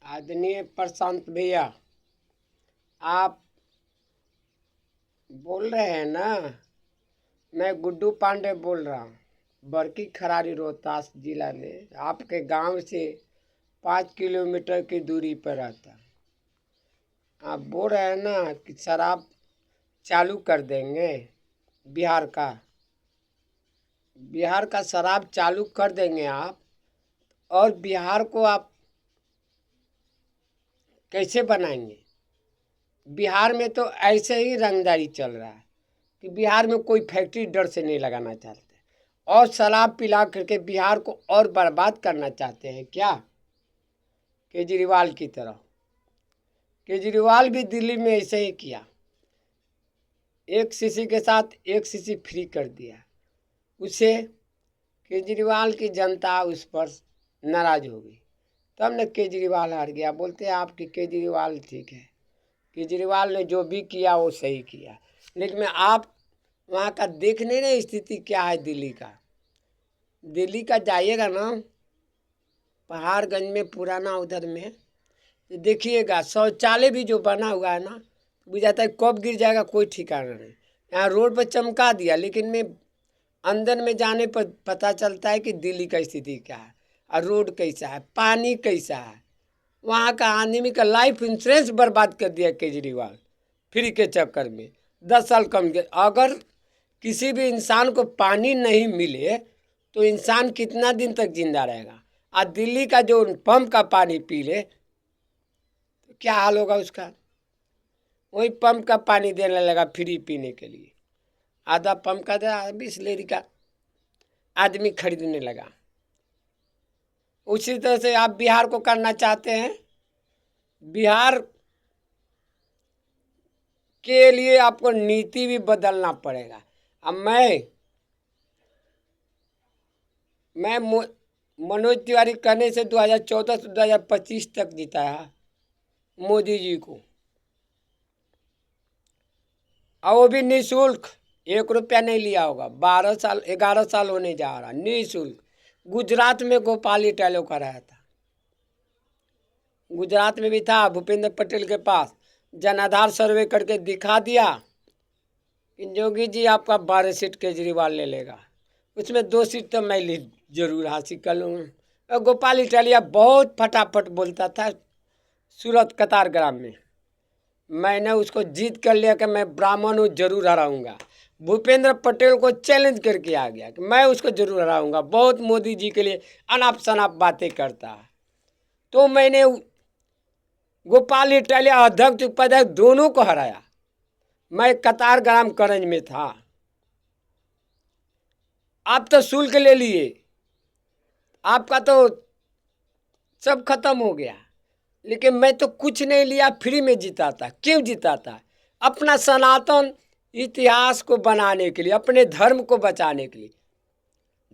आदरणीय प्रशांत भैया, आप बोल रहे हैं ना? मैं गुड्डू पांडे बोल रहा हूँ, बरकी खरारी रोहतास जिला में आपके गांव से 5 किलोमीटर की दूरी पर रहता हूँ। आप बोल रहे हैं ना कि शराब चालू कर देंगे। बिहार का बिहार का शराब चालू कर देंगे आप। और बिहार को आप कैसे बनाएंगे? बिहार में तो ऐसे ही रंगदारी चल रहा है कि बिहार में कोई फैक्ट्री डर से नहीं लगाना चाहते, और शराब पिला करके बिहार को और बर्बाद करना चाहते हैं क्या? केजरीवाल की तरह। केजरीवाल भी दिल्ली में ऐसे ही किया, एक शीशी के साथ एक शीशी फ्री कर दिया। उसे केजरीवाल की जनता उस पर नाराज हो गई, तब न केजरीवाल हार गया। बोलते हैं आपकी केजरीवाल ठीक है, केजरीवाल ने जो भी किया वो सही किया। लेकिन आप वहाँ का देख नहीं रहे स्थिति क्या है दिल्ली का। दिल्ली का जाइएगा ना, पहाड़गंज में पुराना उधर में तो देखिएगा, शौचालय भी जो बना हुआ है ना, बुझाता है कब गिर जाएगा कोई ठिकाना नहीं। यहाँ रोड पर चमका दिया, लेकिन में अंदर में जाने पर पता चलता है कि दिल्ली का स्थिति क्या है, और रोड कैसा है, पानी कैसा है। वहाँ का आदमी का लाइफ इंश्योरेंस बर्बाद कर दिया केजरीवाल फ्री के चक्कर में। 10 साल कम गए। अगर किसी भी इंसान को पानी नहीं मिले तो इंसान कितना दिन तक जिंदा रहेगा? आज दिल्ली का जो पंप का पानी पी ले तो क्या हाल होगा उसका? वही पंप का पानी देने लगा फ्री पीने के लिए, आधा पंप का दे, बिसलेरी का आदमी खरीदने लगा। उसी तरह से आप बिहार को करना चाहते हैं। बिहार के लिए आपको नीति भी बदलना पड़ेगा। अब मैं मनोज तिवारी करने से 2014 से 2025 तक जिताया मोदी जी को, और वो भी निःशुल्क, 1 रुपया नहीं लिया होगा। 12 साल 11 साल होने जा रहा, निःशुल्क। गुजरात में गोपाल इटालियो कराया था, गुजरात में भी था भूपेंद्र पटेल के पास। जनाधार सर्वे करके दिखा दिया कि योगी जी आपका 12 सीट केजरीवाल ले लेगा, उसमें 2 सीट तो मैं जरूर हासिल कर लूँगा। गोपाल इटालिया बहुत फटाफट बोलता था सूरत कतारग्राम में। मैंने उसको जीत कर लिया कि मैं ब्राह्मण हूँ, जरूर हराऊंगा। भूपेंद्र पटेल को चैलेंज करके आ गया कि मैं उसको जरूर हराऊंगा। बहुत मोदी जी के लिए अनाप शनाप बातें करता है। तो मैंने गोपाल इटालिया अध्यक्ष उपाध्यक्ष दोनों को हराया। मैं कतारग्राम करंज में था। आप तो शुल्क ले लिए, आपका तो सब खत्म हो गया, लेकिन मैं तो कुछ नहीं लिया, फ्री में जीता था। क्यों जीता था? अपना सनातन इतिहास को बनाने के लिए, अपने धर्म को बचाने के लिए।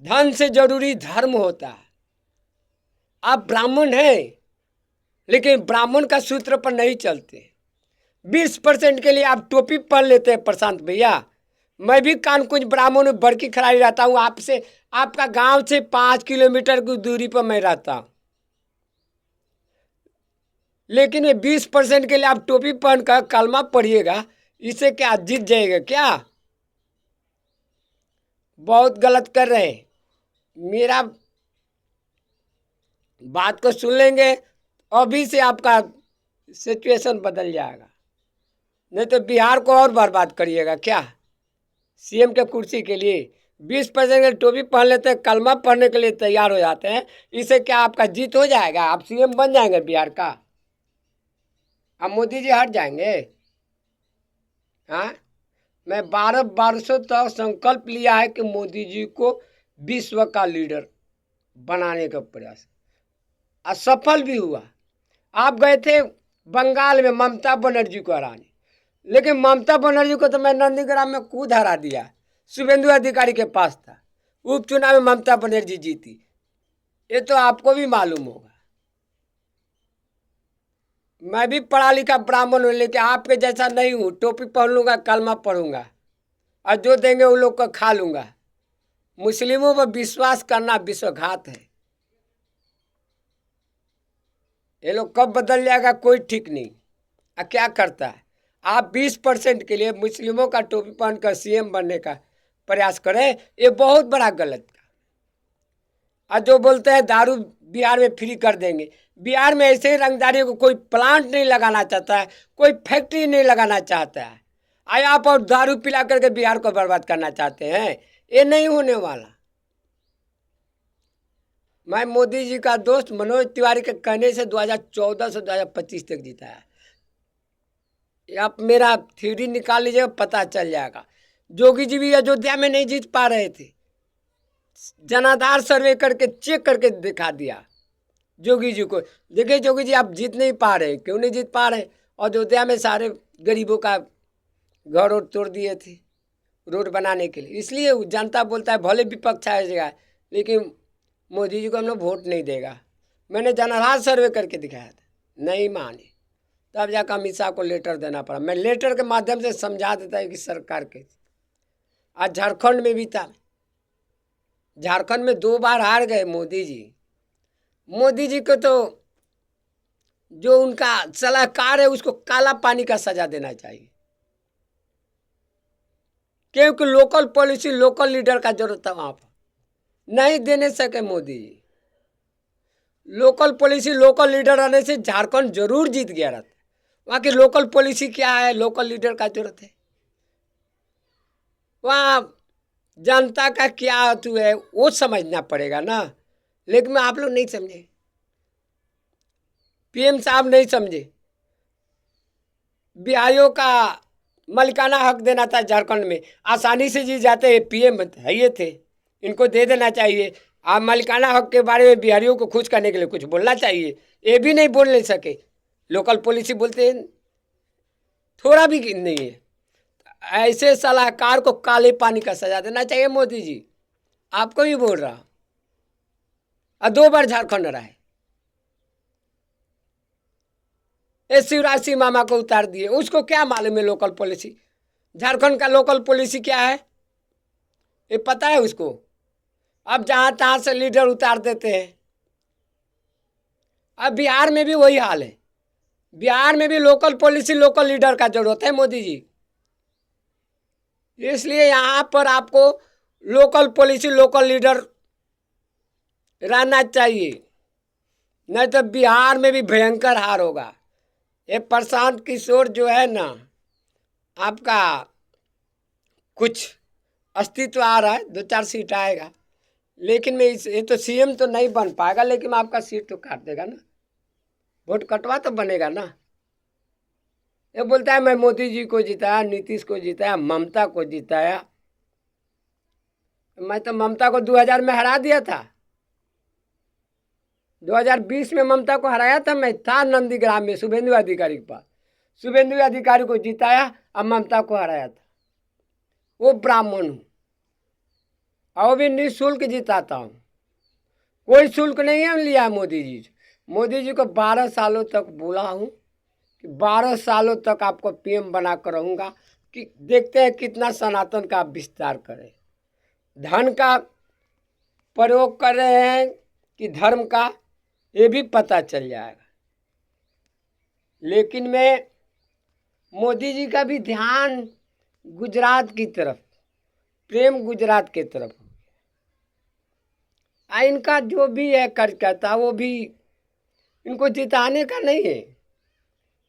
धन से जरूरी धर्म होता है। आप ब्राह्मण हैं, लेकिन ब्राह्मण का सूत्र पर नहीं चलते। 20% के लिए आप टोपी पहन लेते हैं प्रशांत भैया। मैं भी कानकुंज ब्राह्मण हूँ, बड़की खरारी रहता हूँ। आपसे, आपका गांव से 5 किलोमीटर की दूरी पर मैं रहता हूँ, लेकिन ये 20% के लिए आप टोपी पहनकर कलमा पढ़िएगा, इससे क्या जीत जाएगा क्या? बहुत गलत कर रहे हैं। मेरा बात को सुन लेंगे, अभी से आपका सिचुएशन बदल जाएगा। नहीं तो बिहार को और बर्बाद करिएगा क्या? सीएम के कुर्सी के लिए 20% के टोपी पहन लेते हैं, कलमा पढ़ने के लिए तैयार हो जाते हैं। इससे क्या आपका जीत हो जाएगा? आप सीएम बन जाएंगे बिहार का? अब मोदी जी हट जाएंगे? हाँ, मैं 12 वर्षों तक संकल्प लिया है कि मोदी जी को विश्व का लीडर बनाने का प्रयास, असफल भी हुआ। आप गए थे बंगाल में ममता बनर्जी को हराने, लेकिन ममता बनर्जी को तो मैं नंदीग्राम में कूद हरा दिया। शुभेंदु अधिकारी के पास था, उपचुनाव में ममता बनर्जी जीती। ये तो आपको भी मालूम होगा। मैं भी पढ़ा लिखा ब्राह्मण हूँ, लेकिन आपके जैसा नहीं हूँ। टोपी पहन लूंगा, कलमा पढ़ूंगा, और जो देंगे उन लोग को खा लूंगा। मुस्लिमों पर विश्वास करना विश्वघात है। ये लोग कब बदल जाएगा कोई ठीक नहीं। क्या करता है, आप 20% के लिए मुस्लिमों का टोपी पहनकर सीएम बनने का प्रयास करें, ये बहुत बड़ा गलत का। और जो बोलते हैं दारू बिहार में फ्री कर देंगे, बिहार में ऐसे ही रंगदारियों को कोई प्लांट नहीं लगाना चाहता है, कोई फैक्ट्री नहीं लगाना चाहता है। आए आप और दारू पिला करके बिहार को बर्बाद करना चाहते हैं, ये नहीं होने वाला। मैं मोदी जी का दोस्त मनोज तिवारी के कहने से 2014 से 2025 तक जीता है। आप मेरा थ्योरी निकाल लीजिएगा, पता चल जाएगा। जोगी जी भी अयोध्या में नहीं जीत पा रहे थे, जनाधार सर्वे करके चेक करके दिखा दिया जोगी जी को। देखिए जोगी जी आप जीत नहीं पा रहे, क्यों नहीं जीत पा रहे? अयोध्या में सारे गरीबों का घर और तोड़ दिए थे रोड बनाने के लिए। इसलिए जनता बोलता है भले विपक्ष आएगा लेकिन मोदी जी को हम लोग वोट नहीं देगा। मैंने जनाधार सर्वे करके दिखाया था, नहीं माने, तब जाकर अमित शाह को लेटर देना पड़ा। मैं लेटर के माध्यम से समझा देता है कि सरकार के। आज झारखंड में भी था, झारखंड में 2 बार हार गए मोदी जी। मोदी जी को तो जो उनका सलाहकार है उसको काला पानी का सजा देना चाहिए, क्योंकि लोकल पॉलिसी लोकल लीडर का जरूरत था वहां पर, नहीं देने सके Modi ji. Local policy local leader आने से झारखंड जरूर जीत गया रहता। वहाँ की लोकल पॉलिसी क्या है, लोकल लीडर का जरूरत है। वहाँ जनता का क्या हेतु है वो समझना पड़ेगा ना, लेकिन आप लोग नहीं समझे, पीएम साहब नहीं समझे। बिहारियों का मलिकाना हक देना था झारखंड में, आसानी से जी जाते हैं, पीएम है ये थे, इनको दे देना चाहिए। आप मलिकाना हक के बारे में बिहारियों को खुश करने के लिए कुछ बोलना चाहिए, ये भी नहीं बोल नहीं सके। लोकल पॉलिसी बोलते हैं, थोड़ा भी नहीं है। ऐसे सलाहकार को काले पानी का सजा देना चाहिए मोदी जी। आपको भी बोल रहा, और 2 बार झारखंड रहा है। शिवराज सिंह मामा को उतार दिए, उसको क्या मालूम है लोकल पॉलिसी? झारखंड का लोकल पॉलिसी क्या है ये पता है उसको? अब जहां तहां से लीडर उतार देते हैं। अब बिहार में भी वही हाल है, बिहार में भी लोकल पॉलिसी लोकल लीडर का जरूरत है मोदी जी। इसलिए यहाँ पर आपको लोकल पॉलिसी लोकल लीडर रहना चाहिए, नहीं तो बिहार में भी भयंकर हार होगा। ये प्रशांत किशोर जो है ना, आपका कुछ अस्तित्व आ रहा है, 2-4 सीट आएगा, लेकिन मैं ये तो सीएम तो नहीं बन पाएगा, लेकिन आपका सीट तो काट देगा ना, वोट कटवा तो बनेगा ना। ये बोलता है मैं मोदी जी को जिताया, नीतीश को जिताया, ममता को जिताया। मैं तो ममता को 2000 में हरा दिया था, 2020 में ममता को हराया था। मैं था नंदीग्राम में शुभेंदु अधिकारी के पास, शुभेंदु अधिकारी को जिताया और ममता को हराया था। वो ब्राह्मण हूँ और भी निःशुल्क जिताता हूँ, कोई शुल्क नहीं है लिया मोदी जी। मोदी जी को 12 सालों तक बोला हूँ कि 12 सालों तक आपको पीएम बना कर रहूँगा, कि देखते हैं कितना सनातन का विस्तार करें, धन का प्रयोग कर रहे हैं कि धर्म का, ये भी पता चल जाएगा। लेकिन मैं मोदी जी का भी ध्यान गुजरात की तरफ, प्रेम गुजरात की तरफ। इनका जो भी है कार्यकर्ता, वो भी इनको जिताने का नहीं है,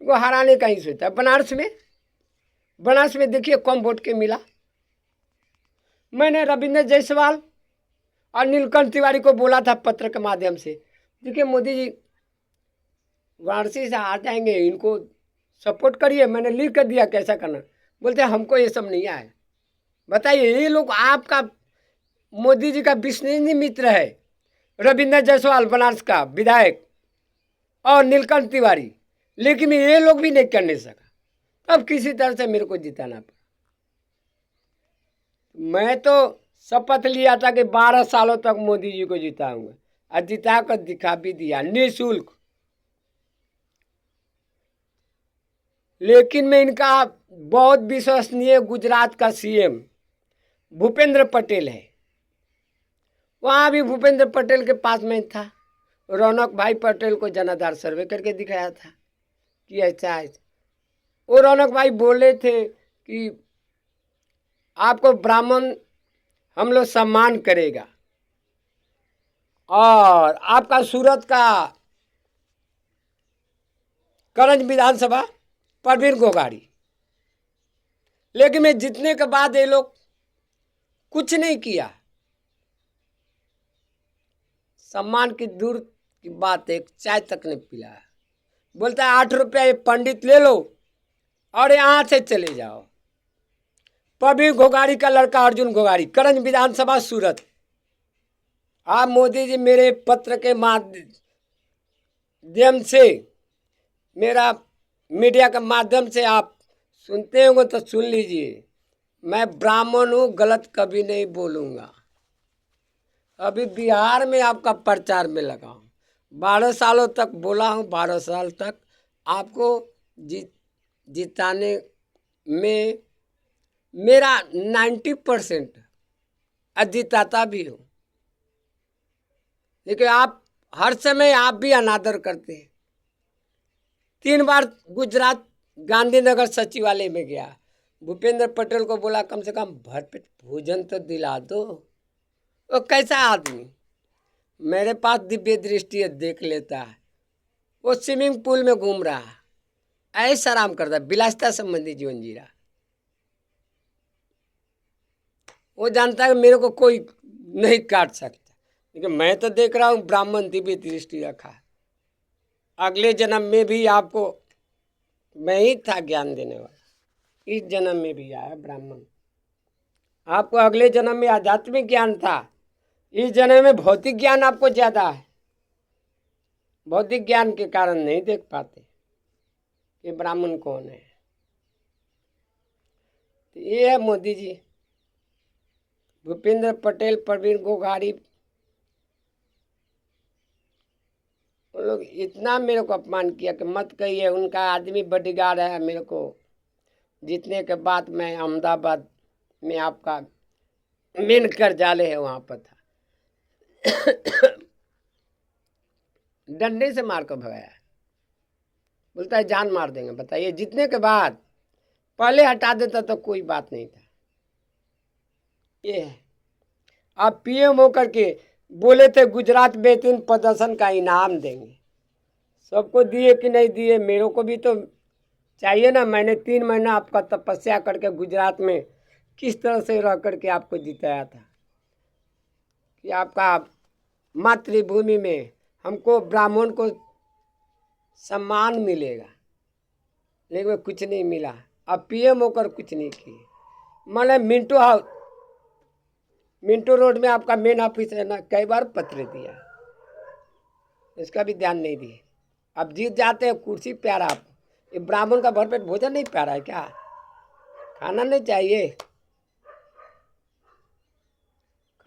इनको हराने का ही सोचता है। बनारस में देखिए कम वोट के मिला। मैंने रविंद्र जायसवाल और नीलकंठ तिवारी को बोला था पत्र के माध्यम से, देखिए मोदी जी वाराणसी से हार जाएंगे, इनको सपोर्ट करिए। मैंने लिख कर दिया कैसा करना, बोलते हमको ये सब नहीं आए। बताइए, ये लोग आपका मोदी जी का विश्वसनीय मित्र है, रविंद्र जायसवाल बनारस का विधायक और नीलकंठ तिवारी, लेकिन ये लोग भी नहीं करने सका। अब किसी तरह से मेरे को जिताना पड़ा। मैं तो शपथ लिया था कि 12 सालों तक मोदी जी को जिताऊंगा, और जिता कर दिखा भी दिया निःशुल्क। लेकिन मैं इनका बहुत विश्वसनीय गुजरात का सीएम भूपेंद्र पटेल है, वहाँ भी भूपेंद्र पटेल के पास में था, रौनक भाई पटेल को जनाधार सर्वे करके दिखाया था कि ऐसा है। वो रौनक भाई बोले थे कि आपको ब्राह्मण हम लोग सम्मान करेगा, और आपका सूरत का करंज विधानसभा परवीन गोगाड़ी। लेकिन मैं जीतने के बाद ये लोग कुछ नहीं किया। सम्मान की दूर की बात, एक चाय तक नहीं पिलाया। बोलता है 8 रुपया ये पंडित ले लो और यहाँ से चले जाओ। परवीन गोगाड़ी का लड़का अर्जुन गोगाड़ी, करंज विधानसभा सूरत। आप मोदी जी मेरे पत्र के माध्यम से, मेरा मीडिया के माध्यम से आप सुनते होंगे तो सुन लीजिए, मैं ब्राह्मण हूँ, गलत कभी नहीं बोलूँगा। अभी बिहार में आपका प्रचार में लगा हूँ, 12 सालों तक बोला हूँ, 12 साल तक आपको जिताने में मेरा 90% जिताता भी हूँ। लेकिन आप हर समय आप भी अनादर करते हैं। 3 बार गुजरात गांधीनगर सचिवालय में गया, भूपेंद्र पटेल को बोला कम से कम भरपेट भोजन तो दिला दो। वो कैसा आदमी, मेरे पास दिव्य दृष्टि है, देख लेता है। वो स्विमिंग पूल में घूम रहा है, ऐसा आराम करता है, विलासिता संबंधी जीवन जी रहा। वो जानता है मेरे को कोई नहीं काट सकता, लेकिन मैं तो देख रहा हूँ ब्राह्मण दिव्य दृष्टि रखा है। अगले जन्म में भी आपको मैं ही था ज्ञान देने वाला, इस जन्म में भी आया ब्राह्मण। आपको अगले जन्म में आध्यात्मिक ज्ञान था, इस जन्म में भौतिक ज्ञान आपको ज़्यादा है। भौतिक ज्ञान के कारण नहीं देख पाते कि ब्राह्मण कौन है। तो ये है मोदी जी, भूपेंद्र पटेल, परवीन गोगाड़ी, वो लोग इतना मेरे को अपमान किया कि मत कहिए। उनका आदमी बॉडीगार्ड है। मेरे को जीतने के बाद मैं अहमदाबाद में आपका मेन कर्जालय है वहाँ पर था, डंडे से मार कर भगाया। बोलता है जान मार देंगे। बताइए, जीतने के बाद पहले हटा देता तो कोई बात नहीं था। ये है, आप पीएम होकर के बोले थे गुजरात बेहतरीन प्रदर्शन का इनाम देंगे, सबको दिए कि नहीं दिए? मेरे को भी तो चाहिए ना। मैंने 3 महीना आपका तपस्या करके गुजरात में किस तरह से रह करके आपको जिताया था कि आपका मातृभूमि में हमको ब्राह्मण को सम्मान मिलेगा, लेकिन कुछ नहीं मिला। अब पीएम होकर कुछ नहीं किए। मैंने मिंटू रोड में आपका मेन ऑफिस है ना, कई बार पत्र दिया, इसका भी ध्यान नहीं दिए। अब जीत जाते हैं, कुर्सी प्यारा आपको, ये ब्राह्मण का भरपेट भोजन नहीं प्यारा है क्या? खाना नहीं चाहिए?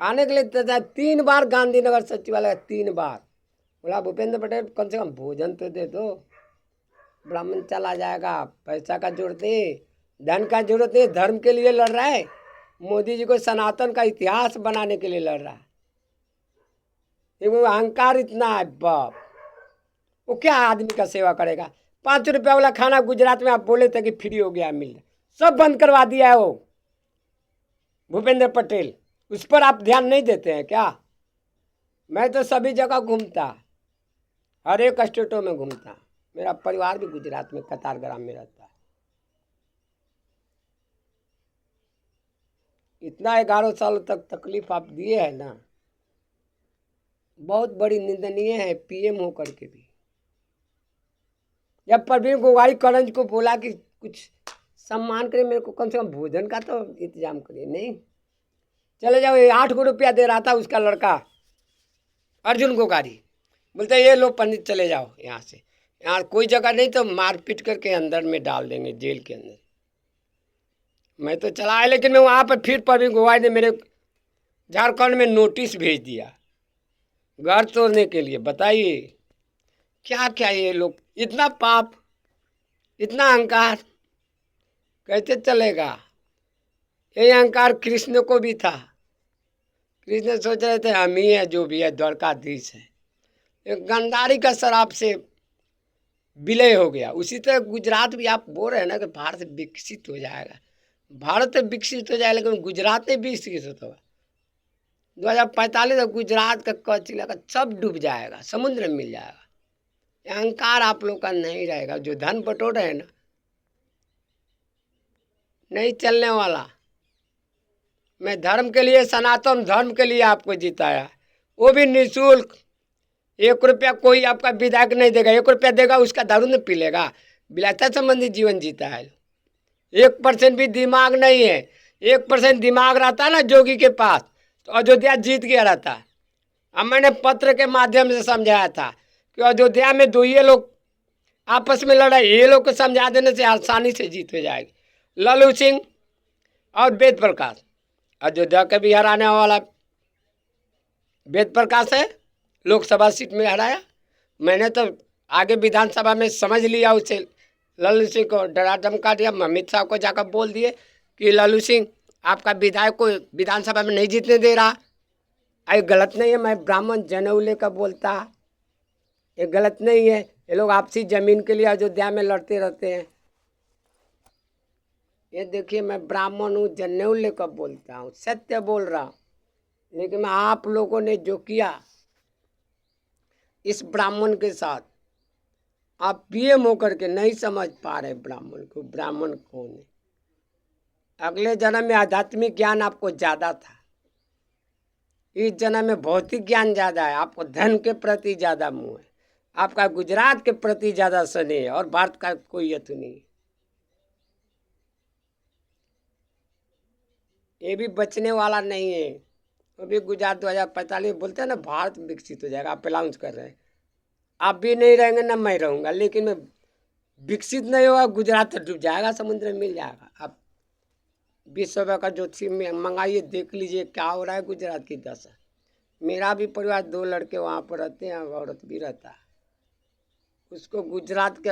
खाने के लिए 3 बार गांधीनगर सचिवालय, 3 बार बोला भूपेंद्र पटेल कम से कम भोजन तो दे दो, ब्राह्मण चला जाएगा। पैसा का जरूरत नहीं, धन का जरूरत नहीं, धर्म के लिए लड़ रहा है। मोदी जी को सनातन का इतिहास बनाने के लिए लड़ रहा है। वो अहंकार इतना है बाप, वो क्या आदमी का सेवा करेगा? 5 रुपया वाला खाना गुजरात में आप बोले थे कि फ्री हो गया, मिल सब बंद करवा दिया है वो भूपेंद्र पटेल। उस पर आप ध्यान नहीं देते हैं क्या? मैं तो सभी जगह घूमता, हर एक स्टेटों में घूमता। मेरा परिवार भी गुजरात में कतारग्राम में रहता है। इतना 11 सालों तक तकलीफ आप दिए हैं ना, बहुत बड़ी निंदनीय है पीएम होकर के भी। जब परवीन गोगाड़ी करंज को बोला कि कुछ सम्मान करें, मेरे को कम से कम भोजन का तो इंतजाम करिए, नहीं चले जाओ। ये 8 रुपया दे रहा था उसका लड़का अर्जुन गोगाड़ी, बोलते ये लो पंडित चले जाओ यहाँ से, यहाँ कोई जगह नहीं तो मारपीट करके अंदर में डाल देंगे, जेल के अंदर। मैं तो चला आया, लेकिन मैं वहाँ पर फिर परवीन गोगाड़ी ने मेरे झारखंड में नोटिस भेज दिया घर तोड़ने के लिए। बताइए क्या क्या ये लोग, इतना पाप, इतना अहंकार कैसे चलेगा? ये अहंकार कृष्ण को भी था। कृष्ण सोच रहे थे हम ही है जो भी है, द्वारकाधीश है, एक गंदारी का शराब से विलय हो गया। उसी तरह गुजरात भी आप बोल रहे हैं ना कि भारत विकसित हो जाएगा। भारत विकसित हो जाएगा लेकिन गुजरात नहीं विकसित होगा। 2045 तक गुजरात का कच्छ इलाका सब डूब जाएगा, समुद्र में मिल जाएगा। अहंकार आप लोग का नहीं रहेगा। जो धन बटोर रहे हैं ना, नहीं चलने वाला। मैं धर्म के लिए, सनातन धर्म के लिए आपको जिताया, वो भी निःशुल्क। 1 रुपया कोई आपका विधायक नहीं देगा। 1 रुपया देगा, उसका दारू नहीं पी लेगा। विलायता संबंधी जीवन जीता है। 1% भी दिमाग नहीं है। 1% दिमाग रहता ना जोगी के पास तो अयोध्या जीत गया रहता। अब मैंने पत्र के माध्यम से समझाया था कि अयोध्या में दो ये लोग आपस में लड़ाई, ये लोग को समझा देने से आसानी से जीत हो जाएगी। लल्लू सिंह और वेद प्रकाश, अयोध्या के भी हराने वाला वेद प्रकाश है, लोकसभा सीट में हराया। मैंने तो आगे विधानसभा में समझ लिया उसे, लल्लू सिंह को डरा धमका दिया। अमित शाह को जाकर बोल दिए कि लल्लू सिंह आपका विधायक को विधानसभा में नहीं जीतने दे रहा। ये गलत नहीं है, मैं ब्राह्मण जनेऊ लेकर बोलता, ये गलत नहीं है। ये लोग आपसी जमीन के लिए अयोध्या में लड़ते रहते हैं। ये देखिए, मैं ब्राह्मण हूँ, जनेऊ लेकर बोलता हूँ, सत्य बोल रहा हूँ। लेकिन आप लोगों ने जो किया इस ब्राह्मण के साथ, आप पीएम होकर के नहीं समझ पा रहे ब्राह्मण को, ब्राह्मण कौन है। अगले जन्म में आध्यात्मिक ज्ञान आपको ज़्यादा था, इस जन्म में भौतिक ज्ञान ज़्यादा है। आपको धन के प्रति ज़्यादा मोह है, आपका गुजरात के प्रति ज़्यादा स्नेह है और भारत का कोई यत्न नहीं। ये भी बचने वाला नहीं है। वो भी गुजरात 2045 बोलते हैं ना, भारत विकसित हो जाएगा। आप अनाउंस कर रहे हैं, आप भी नहीं रहेंगे ना मैं रहूँगा, लेकिन मैं विकसित नहीं होगा। गुजरात तो डूब जाएगा, समुद्र में मिल जाएगा। आप विश्व का ज्योति में मंगाइए, देख लीजिए क्या हो रहा है गुजरात की दशा। मेरा भी परिवार 2 लड़के वहाँ पर रहते हैं, औरत भी रहता है। उसको गुजरात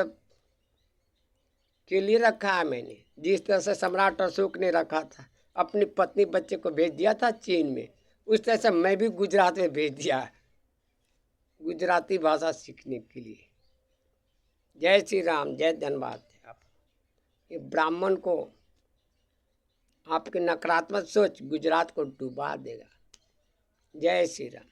के लिए रखा है मैंने, जिस तरह से सम्राट अशोक ने रखा था, अपनी पत्नी बच्चे को भेज दिया था चीन में, उस तरह से मैं भी गुजरात में भेज दिया है गुजराती भाषा सीखने के लिए। जय श्री राम, जय धन्यवाद। आप ये ब्राह्मण को, आपकी नकारात्मक सोच गुजरात को डुबा देगा। जय श्री राम।